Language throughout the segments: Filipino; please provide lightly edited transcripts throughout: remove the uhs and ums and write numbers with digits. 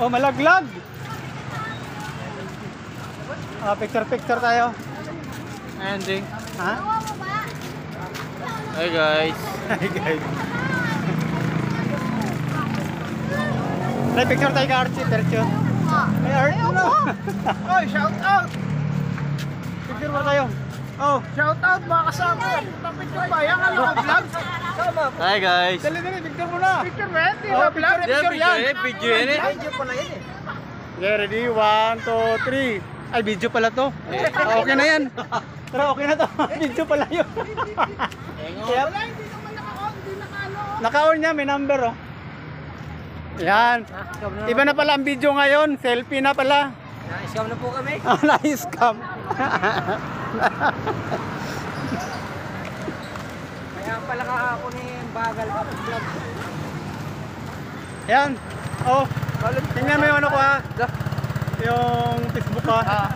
Oh, malaglag. Picture tayo. Ayan ding. Ha? Hi guys. Hi guys. Picture tayo ka Archie, Tercho. Hey Archie, no? Oy, shout out. Picture mo tayo. Oh, Shout out mga kasama. Picture ba? Yan ano ka vlog? Hi guys. dali, picture mo na. Picture ba? Di Oh, ba vlog? picture yan. Video yan eh. Video pala yan eh. Okay, ready? 1, 2, 3. Ay, video pala to. Okay na yan. Pero okay na to. Video pala yun. Kaya, Wala, hindi naman naka-on. Hindi naka-ano. naka-on niya, may number oh. Yan. Iba na pala ang video ngayon. Selfie na pala. Na-scam na po kami. Na-scam. Kaya pala ako ni bagal pa vlog. Yan. Oh, tingnan mo yung ano ko ha. Yung Facebook ha.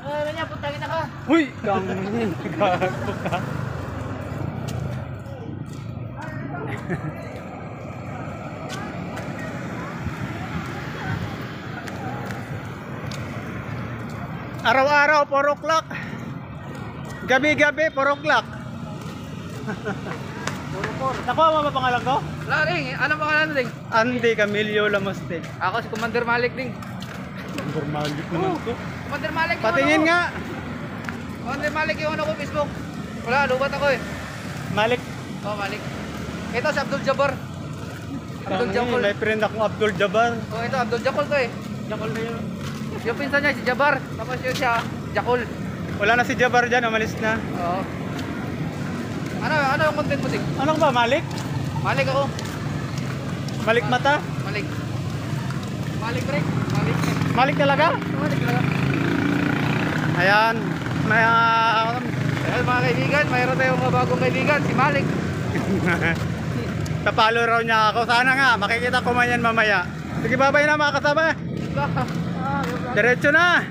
Ano niya, puntangin na ka. Huy! Kamunin. Gago ka. Araw-araw, 4 o'clock. Gabi-gabi, 4 o'clock. Nakuha mo ba pangalan ko? Wala rin. Ano pangalan ding? Andy Camilio Lamoste. Ako si Commander Malik ding. Normalik naman to. Commander Malik. Patingin nga. Commander Malik yung ano ko Facebook. Wala, lubat ako eh. Malik. Oh, Malik. Ito si Abdul Jabbar. Abdul Jabbar. May friend akong Abdul Jabbar. Oh, ito Abdul Jakol to eh. Jakol na yun. Yung pinsan niya si Jabbar. Tapos yun siya, Jakol. Wala na si Jabbar dyan, umalis na. Oo. Ano yung content mo ding? Ano ba, Malik? Malik ako. Malik mata? Malik. Malik break. Malik. Malik talaga? Malik lang. Ayan, may Ayan mga kaibigan, mayroon tayong mga bagong kaibigan, si Malik. kapalo raw niya ako. Sana nga, makikita ko man yan mamaya. Sige, babay na mga kasama. Diretso na.